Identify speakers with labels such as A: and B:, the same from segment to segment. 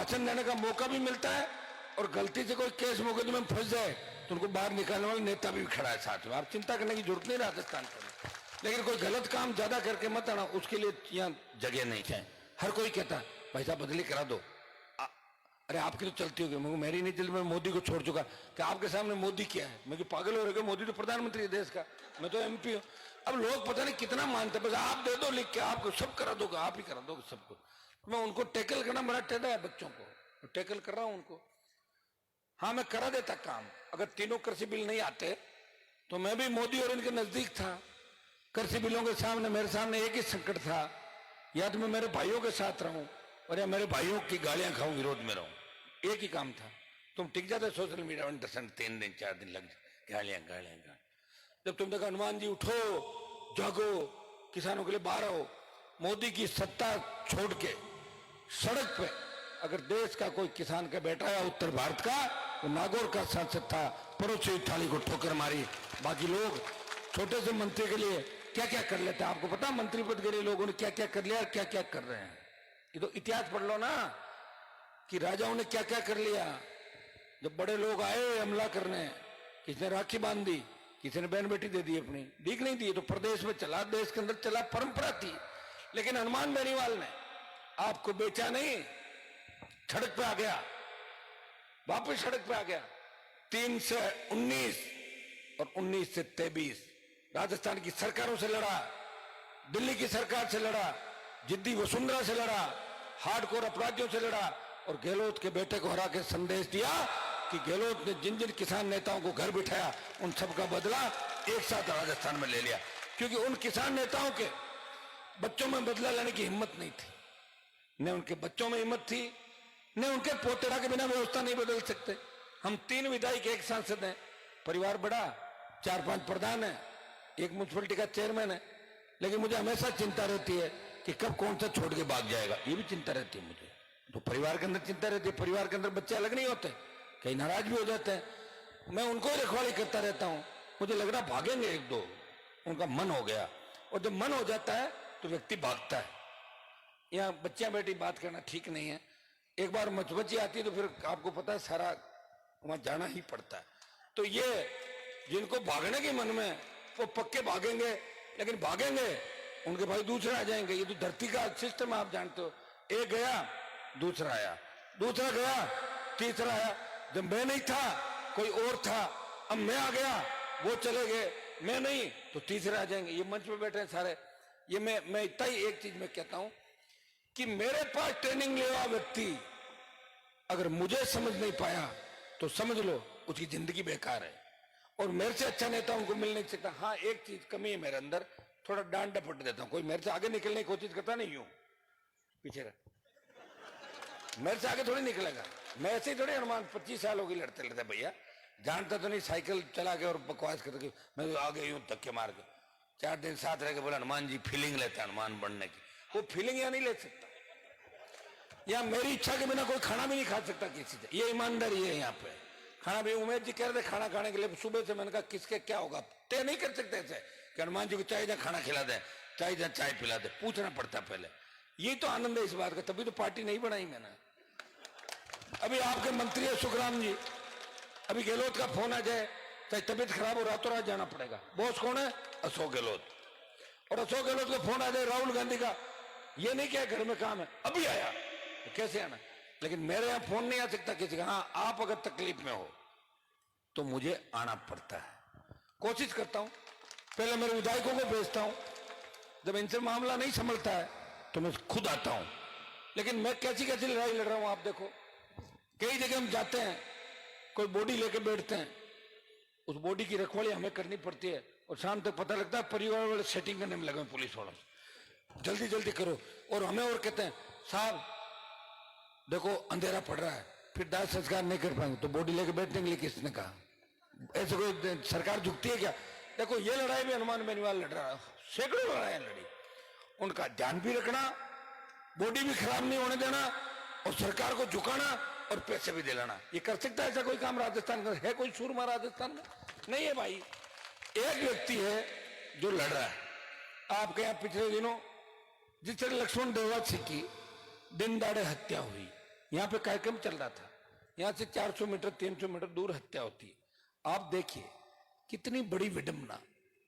A: भाषण देने का मौका भी मिलता है और गलती से कोई केस मुकदमे में फंस जाए तो उनको बाहर निकालने वाला नेता भी खड़ा है साथ में। आप चिंता करने की जरूरत नहीं राजस्थान पर, लेकिन कोई गलत काम ज्यादा करके मत आना, उसके लिए यहाँ जगह नहीं है। हर कोई कहता है पैसा बदली करा दो। अरे आपकी तो चलती होगी, मेरी नहीं चलती, मैं मोदी को छोड़ चुका। क्या आपके सामने मोदी क्या है? मैं पागल हो रहे, मोदी तो प्रधानमंत्री है देश का, मैं तो एमपी हूँ। अब लोग पता नहीं कितना मानते, बस आप दे दो लिख के, आपको सब करा दोगे, आप ही करा दोगे सबको। मैं उनको टैकल करना बड़ा टेढ़ा है, बच्चों को टैकल कर रहा हूं उनको। हाँ मैं करा देता काम। अगर तीनों कृषि बिल नहीं आते तो मैं भी मोदी और इनके नजदीक था। कृषि बिलों के सामने मेरे सामने एक ही संकट था, या तो मैं मेरे भाइयों के साथ रहूं और या मेरे भाइयों की गालियां खाऊं, विरोध में रहूं। एक ही काम था। तुम टिक जाते सोशल मीडिया में 3 दिन 4 दिन लग जाए, गालियां गालियां गालियां। जब तुम देखो हनुमान जी उठो जागो, किसानों के लिए बाहर आओ, मोदी की सत्ता छोड़ के सड़क पे अगर देश का कोई किसान का बेटा है उत्तर भारत का, वो नागौर का सांसद था, पड़ोसी थाली को ठोकर मारी। बाकी लोग छोटे से मंत्री के लिए क्या क्या कर लेते हैं, आपको पता? मंत्री पद के लिए लोगों ने क्या क्या कर लिया और क्या क्या कर रहे हैं। ये तो इतिहास पढ़ लो ना कि राजाओं ने क्या क्या कर लिया। जब बड़े लोग आए हमला करने, किसी ने राखी बांध दी, किसी ने बहन बेटी दे दी अपनी, दीख नहीं दी तो प्रदेश में चला, देश के अंदर चला, परंपरा थी। लेकिन हनुमान बेनीवाल ने आपको बेचा नहीं, सड़क पे आ गया, वापस सड़क पे आ गया। 3 से 19 और 19 से 23 राजस्थान की सरकारों से लड़ा, दिल्ली की सरकार से लड़ा, जिद्दी वसुंधरा से लड़ा, हार्डकोर अपराधियों से लड़ा और गहलोत के बेटे को हरा के संदेश दिया कि गहलोत ने जिन जिन किसान नेताओं को घर बिठाया उन सबका बदला एक साथ राजस्थान में ले लिया। क्योंकि उन किसान नेताओं के बच्चों में बदला लेने की हिम्मत नहीं थी, न उनके बच्चों में हिम्मत थी, न उनके पोतेड़ा के बिना व्यवस्था नहीं बदल सकते। हम 3 विधायक, 1 सांसद हैं, परिवार बड़ा, 4-5 प्रधान है, 1 म्युनिसिपलिटी का चेयरमैन है, लेकिन मुझे हमेशा चिंता रहती है कि कब कौन सा छोड़ के भाग जाएगा, ये भी चिंता रहती है मुझे। तो परिवार के अंदर चिंता रहती है, परिवार के अंदर बच्चे अलग नहीं होते, कहीं नाराज भी हो जाते हैं। मैं उनको ही रखवाली करता रहता हूं, मुझे लग रहा भागेंगे 1-2, उनका मन हो गया, और जब मन हो जाता है तो व्यक्ति भागता है। यहाँ बच्चियां बेटी बात करना ठीक नहीं है, एक बार मचबची आती है तो फिर आपको पता है सारा वहां जाना ही पड़ता है। तो ये जिनको भागने के मन में वो पक्के भागेंगे, लेकिन भागेंगे उनके भाई दूसरे आ जाएंगे। ये तो धरती का सिस्टम आप जानते हो, एक गया दूसरा आया, दूसरा गया तीसरा आया। जब मैं नहीं था कोई और था, अब मैं आ गया वो चले गए, मैं नहीं तो तीसरे आ जाएंगे। ये मंच पे बैठे हैं सारे। ये मैं इतना ही एक चीज में कहता हूं कि मेरे पास ट्रेनिंग लिया हुआ व्यक्ति अगर मुझे समझ नहीं पाया तो समझ लो उसकी जिंदगी बेकार है, और मेरे से अच्छा नेता उनको मिल नहीं सकता। हाँ एक चीज कमी है मेरे अंदर, थोड़ा डांट डपट देता हूं। कोई मेरे से आगे निकलने की कोशिश करता नहीं, यूं पीछे रह, मेरे से आगे थोड़ी निकलेगा। मैं ऐसे ही थोड़ी, हनुमान 25 साल हो गई लड़ते लड़ते भैया, जानता तो नहीं, साइकिल चला के और बकवास करके मैं तो आगे यूं धक्के मार के 4 दिन साथ रह के बोला हनुमान जी फीलिंग लेते हैं हनुमान बनने की। वो फीलिंग यहाँ नहीं ले सकता, या मेरी इच्छा के बिना कोई खाना भी नहीं खा सकता किसी से, ये ईमानदारी है यहाँ पे। खाना भी उमेश जी कह रहे थे खाना खाने के लिए, सुबह से मैंने कहा किसके क्या होगा तय नहीं कर सकते ऐसे कि हनुमान जी को चाहे जहाँ खाना खिला दे, चाहे जहाँ चाय पिला दे, पूछना पड़ता पहले। यही तो आनंद है इस बात का, तभी तो पार्टी नहीं बनाई मैंने। अभी आपके मंत्री है सुखराम जी, अभी गहलोत का फोन आ जाए, चाहे तबीयत खराब हो रातों रात जाना पड़ेगा। बॉस कौन है? अशोक गहलोत। और अशोक गहलोत का फोन आ जाए राहुल गांधी का, ये नहीं क्या घर में काम है अभी आया, तो कैसे आना? लेकिन मेरे यहां फोन नहीं आ सकता किसी का। हाँ आप अगर तकलीफ में हो तो मुझे आना पड़ता है, कोशिश करता हूं, पहले मेरे विधायकों को भेजता हूं, जब इनसे मामला नहीं संभलता है तो मैं खुद आता हूं। लेकिन मैं कैसी कैसी लड़ाई लड़ रहा हूं आप देखो। कई जगह हम जाते हैं, कोई बॉडी लेके बैठते हैं, उस बॉडी की रखवाली हमें करनी पड़ती है, और शाम तक पता लगता है परिवार वाले सेटिंग करने में लगे पुलिस वालों से, जल्दी जल्दी करो। और हमें और कहते हैं साहब देखो अंधेरा पड़ रहा है, फिर दाह संस्कार नहीं कर पाएंगे, तो बॉडी लेके बैठने के लिए किसने कहा? ऐसे कोई सरकार झुकती है क्या? देखो ये लड़ाई भी हनुमान बेनीवाल लड़ रहा है, सैकड़ों लड़ाइयां लड़ी। उनका ध्यान भी रखना, बॉडी भी खराब नहीं होने देना, और सरकार को झुकाना और पैसे भी दिलाना। ये कर सकता है ऐसा कोई काम राजस्थान का? है कोई सूरमा राजस्थान में? नहीं है भाई। एक व्यक्ति है जो लड़ रहा है। आपके यहां पिछले दिनों जिस तरह लक्ष्मण देवराज सिंह की दिन दाड़े हत्या हुई, यहाँ पे कार्यक्रम चल रहा था, यहाँ से 400 मीटर 300 मीटर दूर हत्या होती है। आप देखिए कितनी बड़ी विडंबना,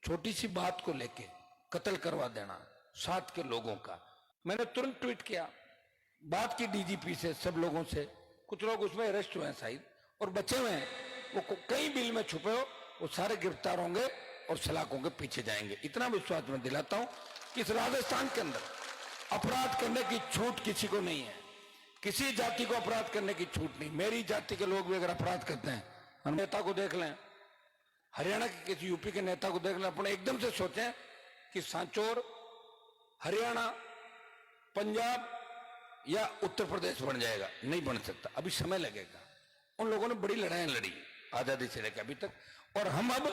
A: छोटी सी बात को लेके कत्ल करवा देना साथ के लोगों का। मैंने तुरंत ट्वीट किया, बात की डीजीपी से, सब लोगों से। कुछ लोग उसमें अरेस्ट हुए हैं शायद और बचे हुए हैं, वो कई बिल में छुपे हो, वो सारे गिरफ्तार होंगे और सलाखों के पीछे जाएंगे। इतना विश्वास मैं दिलाता हूं कि इस राजस्थान के अंदर अपराध करने की छूट किसी को नहीं है, किसी जाति को अपराध करने की छूट नहीं। मेरी जाति के लोग भी अगर अपराध करते हैं, हम नेता को देख लें, हरियाणा के किसी यूपी के नेता को देख लें, अपने एकदम से सोचें कि सांचौर हरियाणा, पंजाब या उत्तर प्रदेश बन जाएगा, नहीं बन सकता, अभी समय लगेगा। उन लोगों ने बड़ी लड़ाइयां लड़ी आजादी से लेकर अभी तक, और हम अब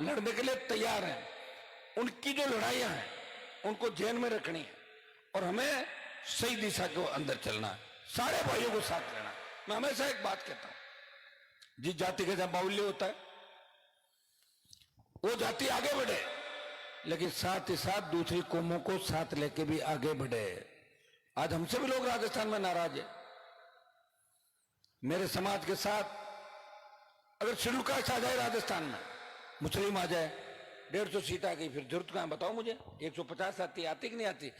A: लड़ने के लिए तैयार हैं। उनकी जो लड़ाइयां हैं उनको जेल में रखनी है और हमें सही दिशा के अंदर चलना है, सारे भाइयों को साथ लेना। मैं हमेशा एक बात कहता हूं, जिस जाति का जहां बाहुल्य होता है वो जाति आगे बढ़े, लेकिन साथ ही साथ दूसरी कौमों को साथ लेके भी आगे बढ़े। आज हमसे भी लोग राजस्थान में नाराज है। मेरे समाज के साथ अगर शेड्यूल कास्ट आ जाए राजस्थान में, मुस्लिम आ जाए, 150 सीट आ गई, फिर जरूरत कहां बताओ मुझे? 150 आती कि नहीं आती?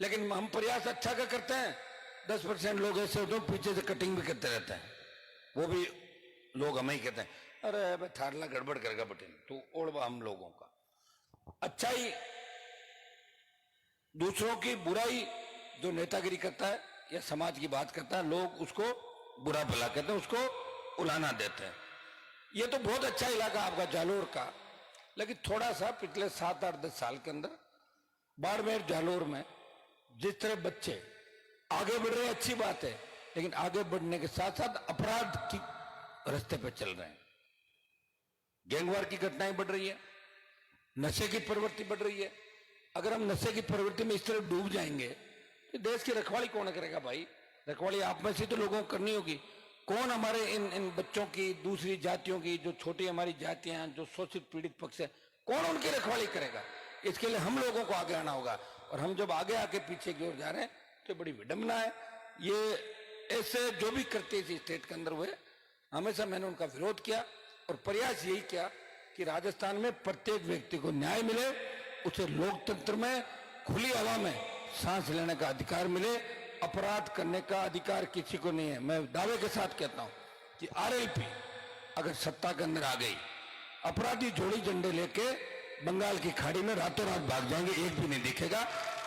A: लेकिन हम प्रयास अच्छा का करते हैं। 10% लोग ऐसे होते हैं पीछे से कटिंग भी करते रहते हैं, वो भी लोग हमें ही कहते हैं, अरे भाई थारला गड़बड़ करेगा बटिन, तो ओढ़वा हम लोगों का। अच्छाई, दूसरों की बुराई जो नेतागिरी करता है या समाज की बात करता है, लोग उसको बुरा भला कहते हैं, उसको उलाना देते हैं। ये तो बहुत अच्छा इलाका आपका जालोर का, लेकिन थोड़ा सा पिछले 7-8-10 साल के अंदर बाड़मेर जालोर में जिस तरह बच्चे आगे बढ़ रहे हैं, अच्छी बात है, लेकिन आगे बढ़ने के साथ साथ अपराध की रास्ते पे चल रहे हैं। गैंगवार की घटनाएं बढ़ रही है, नशे की प्रवृत्ति बढ़ रही है। अगर हम नशे की प्रवृत्ति में इस तरह डूब जाएंगे तो देश की रखवाली कौन करेगा भाई? रखवाली आप में से तो लोगों को करनी होगी। कौन हमारे इन बच्चों की, दूसरी जातियों की, जो छोटी हमारी जातियां हैं, जो शोषित पीड़ित पक्ष है, कौन उनकी रखवाली करेगा? इसके लिए हम लोगों को आगे आना होगा। और हम जब आगे आके पीछे की ओर जा रहे हैं तो बड़ी विडंबना है। ये ऐसे जो भी करते इस स्टेट के अंदर हुए, हमेशा मैंने उनका विरोध किया और प्रयास यही किया कि राजस्थान में प्रत्येक व्यक्ति को न्याय मिले, उसे लोकतंत्र में खुली हवा में सांस लेने का अधिकार मिले। अपराध करने का अधिकार किसी को नहीं है। मैं दावे के साथ कहता हूं कि आरएलपी अगर सत्ता के अंदर आ गई, अपराधी जोड़ी झंडे लेके बंगाल की खाड़ी में रातों रात भाग जाएंगे, एक भी नहीं दिखेगा।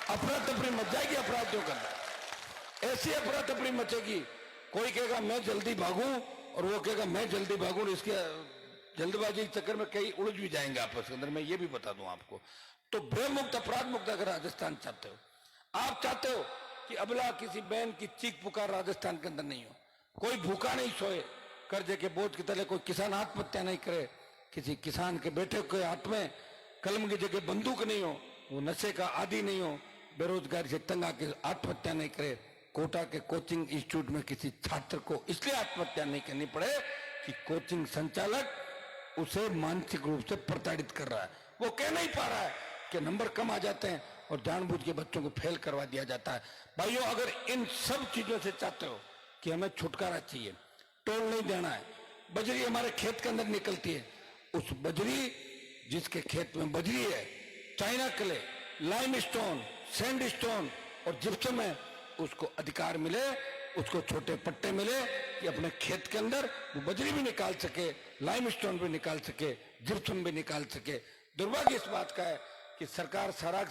A: अफरा तफरी मच जाएगी अपराधियों के अंदर, ऐसी अफरा तफरी मचेगी। कोई कहेगा मैं जल्दी भागूं और वो कहेगा मैं जल्दी भागूं, इसके जल्दबाजी के चक्कर में कई उलझ भी जाएंगे आपस के अंदर। मैं ये भी बता दूं आपको। तो भय मुक्त, अपराध मुक्त अगर राजस्थान चाहते हो, आप चाहते हो कि अबला किसी बहन की चीख पुकार राजस्थान के अंदर नहीं हो, कोई भूखा नहीं सोए कर्जे के बोझ की तरह, कोई किसान आत्महत्या नहीं करे, किसी किसान के बेटे के हाथ में कलम की जगह बंदूक नहीं हो, वो नशे का आदी नहीं हो, बेरोजगारी से तंग आके आत्महत्या नहीं करे, कोटा के कोचिंग इंस्टीट्यूट में किसी छात्र को इसलिए आत्महत्या नहीं करनी पड़े कि कोचिंग संचालक उसे मानसिक रूप से प्रताड़ित कर रहा है। वो कह नहीं पा रहा है कि नंबर कम आ जाते हैं और जानबूझ के बच्चों को फेल करवा दिया जाता है। भाइयों, अगर इन सब चीजों से चाहते हो कि हमें छुटकारा चाहिए, टोल नहीं देना है, बजरी हमारे खेत के अंदर निकलती है, उस बजरी, जिसके खेत में बजरी है, China clay, lime stone, sand stone और जिप्सम है, उसको अधिकार मिले, उसको छोटे पट्टे मिले कि अपने खेत के अंदर वो बजरी भी निकाल सके, लाइम स्टोन भी निकाल सके, जिप्सम भी निकाल सके। दुर्भाग्य इस बात का है कि सरकार सराग